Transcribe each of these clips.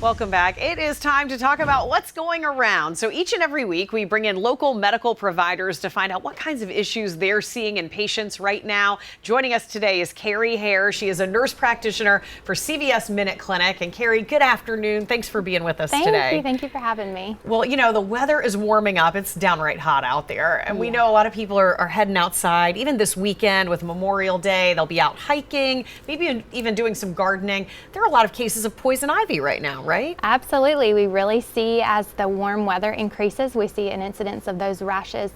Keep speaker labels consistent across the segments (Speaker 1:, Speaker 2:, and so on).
Speaker 1: Welcome back. It is time to talk about what's going around. So each and every week, we bring in local medical providers to find out what kinds of issues they're seeing in patients right now. Joining us today is Carrie Hair. She is a nurse practitioner for CVS Minute Clinic. And Carrie, good afternoon. Thanks for being with us today.
Speaker 2: Thank you for having me.
Speaker 1: Well, you know, the weather is warming up. It's downright hot out there. And we know a lot of people are heading outside. Even this weekend with Memorial Day, they'll be out hiking, maybe even doing some gardening. There are a lot of cases of poison ivy right now, right?
Speaker 2: Absolutely. We really see as the warm weather increases, we see an incidence of those rashes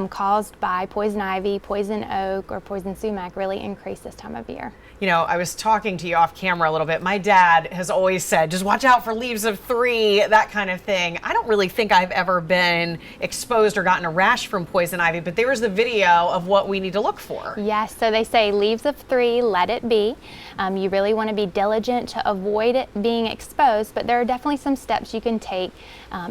Speaker 2: caused by poison ivy, poison oak, or poison sumac really increase this time of year.
Speaker 1: You know, I was talking to you off camera a little bit. My dad has always said, just watch out for leaves of 3, that kind of thing. I don't really think I've ever been exposed or gotten a rash from poison ivy, but there was the video of what we need to look for.
Speaker 2: Yes, so they say leaves of 3, let it be. You really want to be diligent to avoid it being exposed, but there are definitely some steps you can take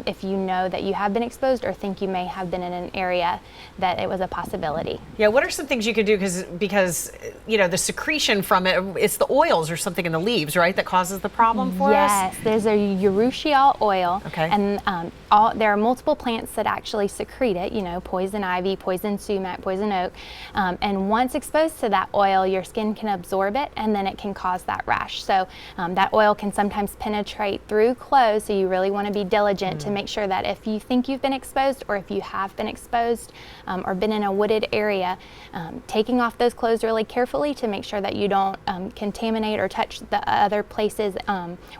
Speaker 2: if you know that you have been exposed or think you may have been in an area that it was a possibility.
Speaker 1: Yeah, what are some things you could do? Because you know, the secretion from it, it's the oils or something in the leaves, right, that causes the problem for us?
Speaker 2: Yes, there's a urushiol oil,
Speaker 1: okay.
Speaker 2: And there are multiple plants that actually secrete it, you know, poison ivy, poison sumac, poison oak, and once exposed to that oil, your skin can absorb it and then it can cause that rash. So that oil can sometimes penetrate through clothes, so you really want to be diligent to make sure that if you think you've been exposed or if you have been exposed or been in a wooded area, taking off those clothes really carefully to make sure that you don't contaminate or touch the other places,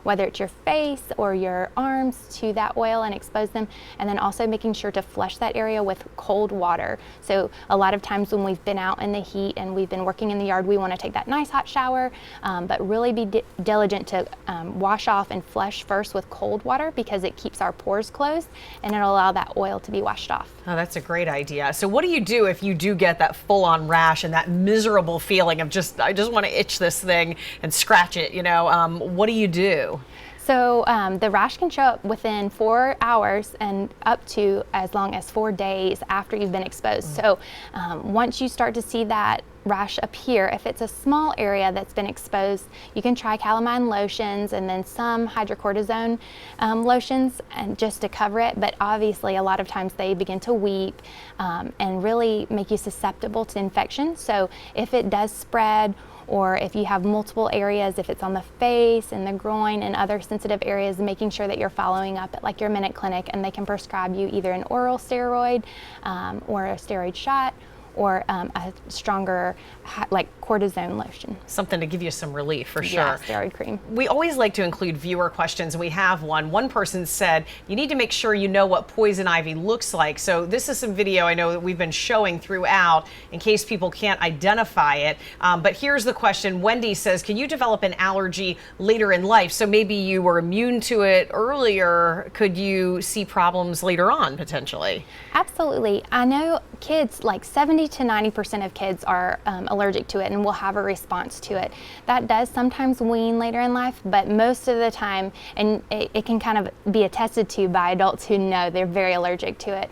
Speaker 2: whether it's your face or your arms, to that oil and expose them, and then also making sure to flush that area with cold water. So a lot of times when we've been out in the heat and we've been working in the yard, we want to take that nice hot shower, but really be diligent to wash off and flush first with cold water, because it keeps our pores closed and it'll allow that oil to be washed off.
Speaker 1: Oh, that's a great idea. So what do you do if you do get that full-on rash and that miserable feeling of I just want to itch this thing and scratch it, you know, what do you do?
Speaker 2: So the rash can show up within 4 hours and up to as long as 4 days after you've been exposed. So once you start to see that rash appear, if it's a small area that's been exposed, you can try calamine lotions and then some hydrocortisone lotions, and just to cover it. But obviously a lot of times they begin to weep and really make you susceptible to infection. So if it does spread, or if you have multiple areas, if it's on the face and the groin and other sensitive areas, making sure that you're following up at like your Minute Clinic, and they can prescribe you either an oral steroid or a steroid shot, or a stronger like cortisone lotion.
Speaker 1: Something to give you some relief for sure.
Speaker 2: Yeah, steroid cream.
Speaker 1: We always like to include viewer questions, and we have one. One person said, you need to make sure you know what poison ivy looks like. So this is some video I know that we've been showing throughout in case people can't identify it. But here's the question. Wendy says, can you develop an allergy later in life? So maybe you were immune to it earlier. Could you see problems later on potentially?
Speaker 2: Absolutely. I know kids, like 70 to 90% of kids are allergic to it and will have a response to it. That does sometimes wean later in life, but most of the time, and it can kind of be attested to by adults who know they're very allergic to it.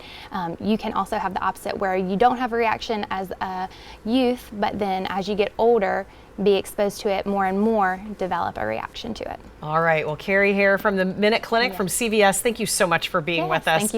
Speaker 2: You can also have the opposite, where you don't have a reaction as a youth, but then as you get older, be exposed to it more and more, develop a reaction to it.
Speaker 1: All right. Well, Carrie Hair from the Minute Clinic from CVS, thank you so much for being with us.
Speaker 2: Thank you.